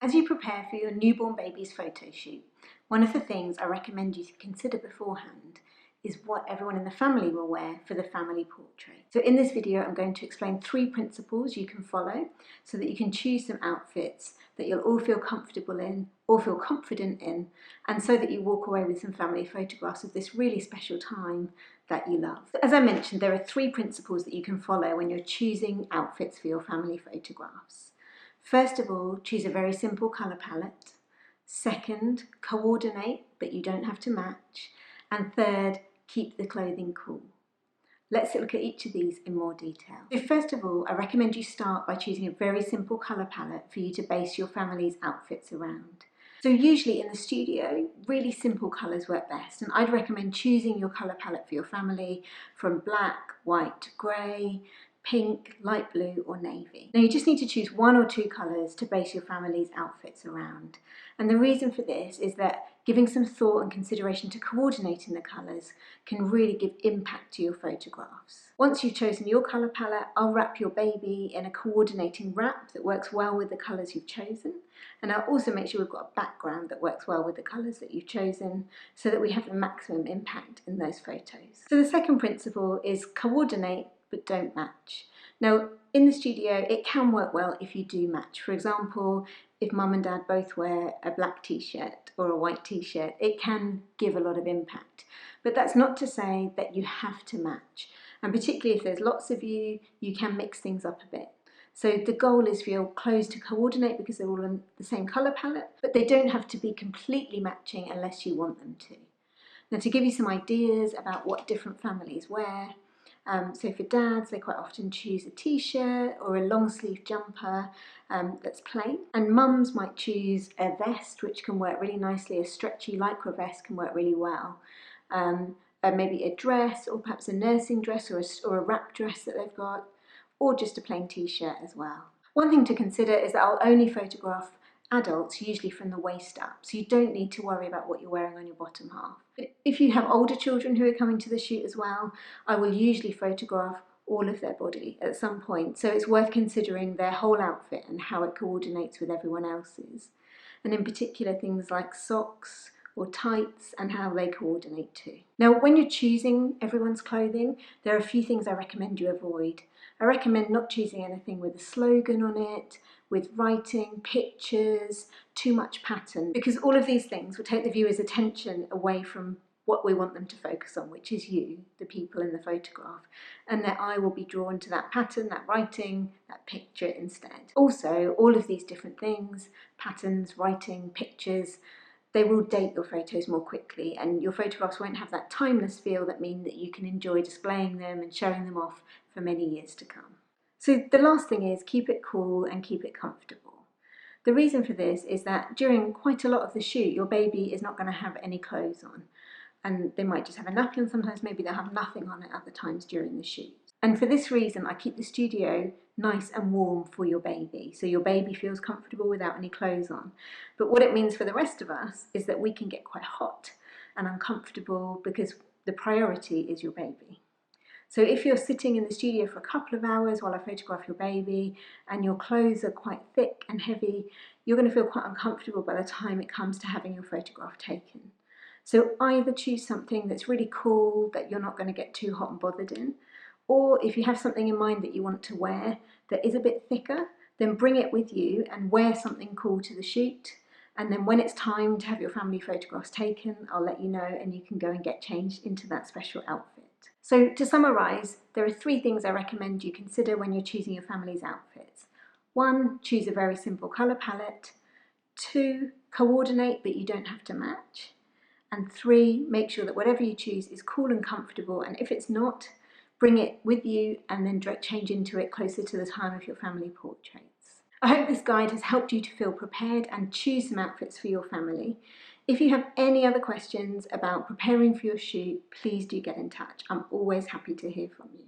As you prepare for your newborn baby's photo shoot, one of the things I recommend you to consider beforehand is what everyone in the family will wear for the family portrait. So in this video, I'm going to explain 3 principles you can follow so that you can choose some outfits that you'll all feel comfortable in, or feel confident in, and so that you walk away with some family photographs of this really special time that you love. As I mentioned, there are 3 principles that you can follow when you're choosing outfits for your family photographs. First of all, choose a very simple colour palette. Second, coordinate, but you don't have to match. And third, keep the clothing cool. Let's look at each of these in more detail. So first of all, I recommend you start by choosing a very simple colour palette for you to base your family's outfits around. So usually in the studio, really simple colours work best, and I'd recommend choosing your colour palette for your family from black, white, grey, pink, light blue or navy. Now you just need to choose 1 or 2 colours to base your family's outfits around. And the reason for this is that giving some thought and consideration to coordinating the colours can really give impact to your photographs. Once you've chosen your colour palette, I'll wrap your baby in a coordinating wrap that works well with the colours you've chosen. And I'll also make sure we've got a background that works well with the colours that you've chosen so that we have the maximum impact in those photos. So the second principle is coordinate but don't match. Now in the studio it can work well if you do match. For example, if mum and dad both wear a black t-shirt or a white t-shirt, it can give a lot of impact. But that's not to say that you have to match. And particularly if there's lots of you, you can mix things up a bit. So the goal is for your clothes to coordinate because they're all in the same colour palette, but they don't have to be completely matching unless you want them to. Now to give you some ideas about what different families wear, so for dads, they quite often choose a t-shirt or a long sleeve jumper that's plain. And mums might choose a vest, which can work really nicely. A stretchy lycra vest can work really well. Maybe a dress, or perhaps a nursing dress or a wrap dress that they've got, or just a plain t-shirt as well. One thing to consider is that I'll only photograph adults, usually from the waist up, so you don't need to worry about what you're wearing on your bottom half. But if you have older children who are coming to the shoot as well, I will usually photograph all of their body at some point, so it's worth considering their whole outfit and how it coordinates with everyone else's. And in particular things like socks or tights and how they coordinate too. Now when you're choosing everyone's clothing, there are a few things I recommend you avoid. I recommend not choosing anything with a slogan on it, with writing, pictures, too much pattern, because all of these things will take the viewer's attention away from what we want them to focus on, which is you, the people in the photograph, and their eye will be drawn to that pattern, that writing, that picture instead. Also, all of these different things, patterns, writing, pictures, they will date your photos more quickly, and your photographs won't have that timeless feel that mean that you can enjoy displaying them and showing them off for many years to come. So the last thing is keep it cool and keep it comfortable. The reason for this is that during quite a lot of the shoot, your baby is not going to have any clothes on, and they might just have a nappy on. Sometimes maybe they'll have nothing on at other times during the shoot. And for this reason, I keep the studio nice and warm for your baby, so your baby feels comfortable without any clothes on. But what it means for the rest of us is that we can get quite hot and uncomfortable because the priority is your baby. So if you're sitting in the studio for a couple of hours while I photograph your baby and your clothes are quite thick and heavy, you're going to feel quite uncomfortable by the time it comes to having your photograph taken. So either choose something that's really cool that you're not going to get too hot and bothered in, or if you have something in mind that you want to wear that is a bit thicker, then bring it with you and wear something cool to the shoot. And then when it's time to have your family photographs taken, I'll let you know and you can go and get changed into that special outfit. So to summarise, there are 3 things I recommend you consider when you're choosing your family's outfits. 1, choose a very simple colour palette. 2, coordinate but you don't have to match. And 3, make sure that whatever you choose is cool and comfortable, and if it's not, bring it with you and then direct change into it closer to the time of your family portraits. I hope this guide has helped you to feel prepared and choose some outfits for your family. If you have any other questions about preparing for your shoot, please do get in touch. I'm always happy to hear from you.